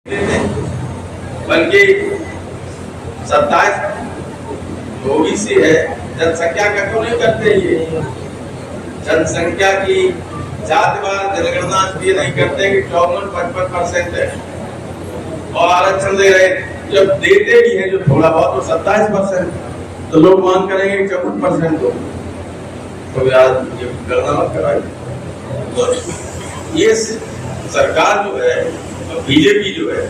बल्कि 27 ओबीसी है, जनसंख्या का क्यों नहीं करते? ये जनसंख्या की जातिवार जनगणना इसलिए नहीं करते कि 54-55% है और आरक्षण दे रहे, जब देते भी हैं जो थोड़ा बहुत तो 27%, तो लोग मांग करेंगे 54% दो, तो यार ये गणना मत कराइए। ये सरकार जो है, बीजेपी जो है,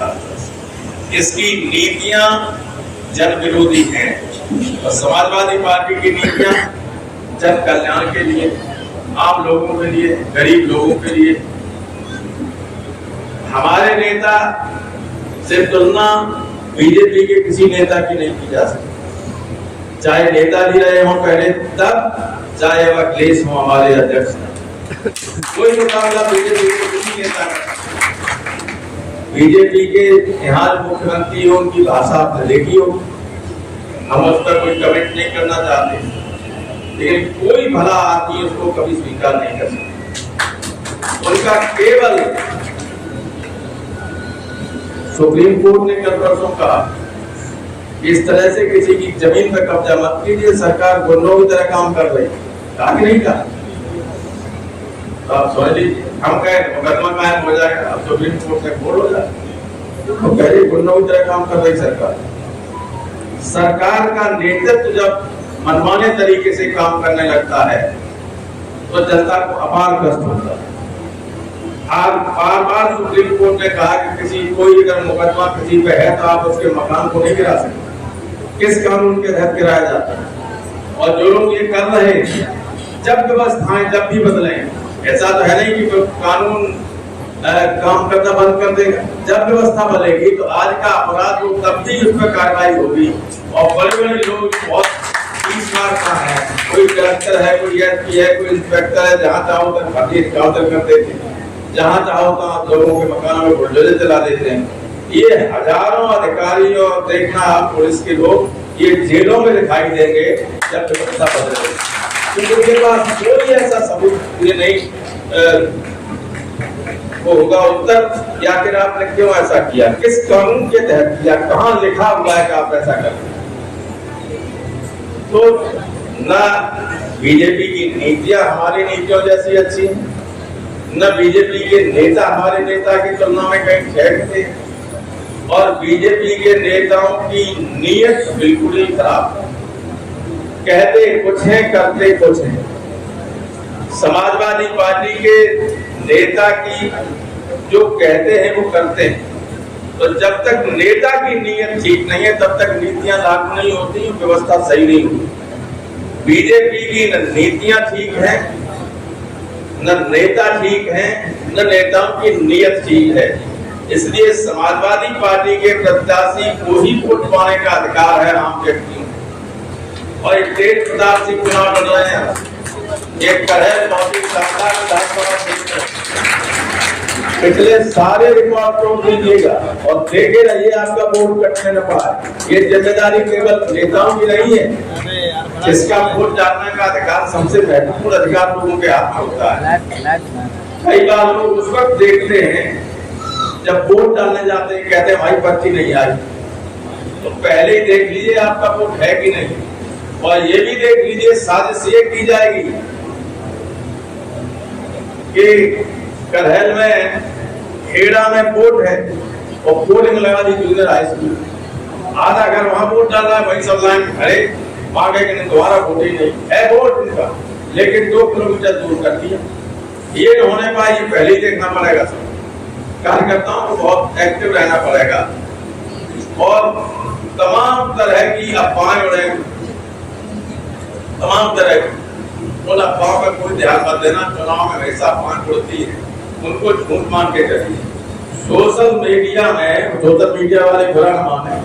इसकी नीतियां जन विरोधी हैं और समाजवादी पार्टी की नीतियां जन कल्याण के लिए, आम लोगों के लिए, गरीब लोगों के लिए। हमारे नेता से तुलना बीजेपी के किसी नेता की नहीं की जा सकती, चाहे नेता भी रहे हों पहले तब, चाहे वह अखिलेश हो हमारे अध्यक्ष, कोई मुकाबला बीजेपी के किसी नेता का। बीजेपी के यहाँ मुख्यमंत्री हो, उनकी भाषा आपने देखी हो, हम उस पर कोई कमेंट नहीं करना चाहते, लेकिन कोई भला आदमी उसको कभी स्वीकार नहीं कर सकता। उनका केवल सुप्रीम कोर्ट ने कल परसों कहा इस तरह से किसी की जमीन पर कब्जा मत कीजिए, सरकार गुंडों की तरह काम कर रही, कहा कि नहीं कहा? आप समझ लीजिए, हम कहें मुकदमा कायम हो जाएगा, अब सुप्रीम कोर्ट में खोल हो जाएगा, तो कह रही गुंडों की तरह काम कर रही सरकार। सरकार का नेतृत्व जब मनमाने तरीके से काम करने लगता है तो जनता को अपार कष्ट होता है। आज बार-बार सुप्रीम कोर्ट ने कहा कि किसी कोई अगर मुकदमा किसी पे है तो आप उसके मकान को नहीं गिरा सकते, किस कानून के तहत गिराया जाता है। और जो लोग ये कर रहे हैं, जब व्यवस्थाएं जब भी बदलें, ऐसा तो है नहीं कि कानून काम करना बंद कर देगा, जब व्यवस्था बदलेगी तो आज का अपराध लोग तब भी उस पर कार्रवाई होगी। और बड़े-बड़े लोग बहुत 20 मार्क का है, कोई कलेक्टर है, कोई एसपी है, कोई इंस्पेक्टर है, जहाँ चाहो तक भर्ती इनकाउंटर कर देते हैं, जहाँ चाहो तो आप लोगों के मकानों में बुलडोजर चला देते हैं। ये हजारों अधिकारी और देखना आप पुलिस के लोग ये जेलों में दिखाई देंगे जब व्यवस्था बदलेगी, क्योंकि उनके पास कोई ऐसा सबूत ये नहीं वो होगा उत्तर या फिर आपने क्यों ऐसा किया, किस कानून के तहत किया, कहाँ लिखा हुआ है कि आप ऐसा करें। तो न बीजेपी की नीतियां हमारी नीतियों जैसी अच्छी हैं, न बीजेपी के नेता हमारे नेता की तुलना में कहीं ठहरते, और बीजेपी के नेताओं की नीयत बिल्कुल ही खराब है, कहते कुछ है करते कुछ है। समाजवादी पार्टी के नेता की जो कहते हैं वो करते हैं, तो जब तक नेता की नीयत ठीक नहीं है तब तक नीतियां लागू नहीं होती, व्यवस्था सही नहीं होती। बीजेपी की न नीतियां ठीक हैं, न नेता ठीक हैं, न नेताओं की नीयत ठीक है। इसलिए समाजवादी पार्टी के प्रत्याशी को ही वोट पाने का अधिकार है आम व्यक्तियों को। और एक तेज प्रताप सिंह चुनाव लड़ रहे हैं, एक कड़े मौसी सत्ता विधानसभा क्षेत्र, पिछले सारे रिकॉर्ड तोड़ दीजिएगा और देखे रहिए आपका वोट कटने न पाए। ये जिम्मेदारी केवल नेताओं की नहीं है, जिसका वोट डालने का अधिकार सबसे महत्वपूर्ण अधिकार लोगों के हाथ में होता है। कई बार लोग उस वक्त देखते हैं जब वोट डालने जाते हैं, कहते हैं भाई पर्ची नहीं आई, तो पहले ही देख लीजिए आपका वोट है कि नहीं, और ये भी देख लीजिए साजिश ये की जाएगी कि करहल में खेड़ा में वोट है और पोलिंग लगा दी जूनियर हाई स्कूल, आधा घर वहां वोट डाला है, वही सब लाइन खड़े, वहां गए कि दोबारा वोट ही नहीं है, वोट उनका, लेकिन 2 किलोमीटर दूर कर दिया। ये होने पाए, ये पहले ही देखना पड़ेगा। कार्यकर्ताओं को बहुत एक्टिव रहना पड़ेगा और तमाम तरह की अफवाहें उड़े, तमाम तरह उन अफवाहों का कोई ध्यान मत देना। चुनाव में वैसा अफवाह उड़ती है, उनको झूठ मान के चलिए। सोशल मीडिया में सोशल मीडिया वाले बुरा न माने,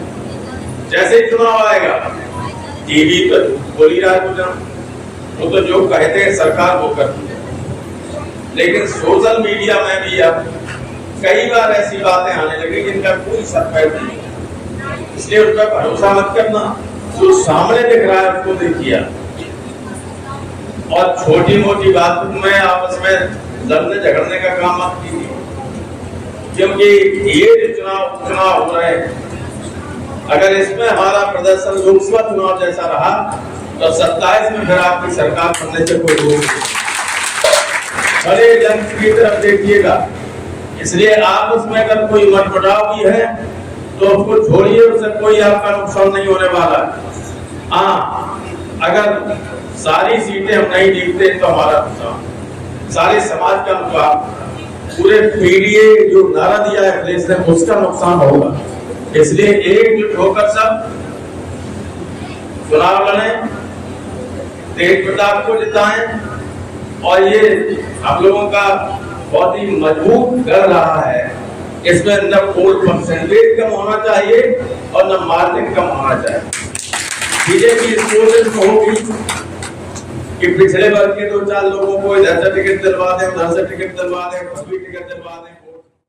जैसे ही चुनाव आएगा टीवी पर बोल ही रहा है, वो तो जो कहते हैं सरकार वो करती है। लेकिन सोशल मीडिया में भी अब कई बार ऐसी बातें आने लगी जिनका कोई सत्य नहीं, इसलिए उन पर भरोसा मत करना। जो सामने दिख रहा है उसको देखिए, और छोटी मोटी बात में आपस में लड़ने झगड़ने का काम मत कीजिए। क्योंकि ये जो चुनाव हो रहे हैं, अगर इसमें हमारा प्रदर्शन लोकसभा चुनाव जैसा रहा तो 27 में फिर आपकी सरकार बनने से कोई रोक नहीं। भले जन की तरफ देखिएगा, इसलिए आप उसमें अगर कोई मतपटाव भी है तो उसको छोड़िए, उससे कोई आपका नुकसान नहीं होने वाला। हाँ, अगर सारी सीटें हम नहीं जीतते तो हमारा नुकसान, सारे समाज का नुकसान, पूरे पीडीए जो नारा दिया है अखिलेश ने उसका नुकसान होगा। इसलिए एकजुट होकर सब चुनाव लड़ें, तेज प्रताप को जिताएं, और ये हम लोगों का बहुत ही मजबूत कर रहा है। इसमें न पोल परसेंटेज कम होना चाहिए और न मार्जिन कम होना चाहिए। बीजेपी इस कोशिश में होगी कि पिछले वर्ग के 2-4 लोगों को इधर से टिकट दिलवा दें, उधर से टिकट दिलवा दें, कुछ भी टिकट दिलवा दें।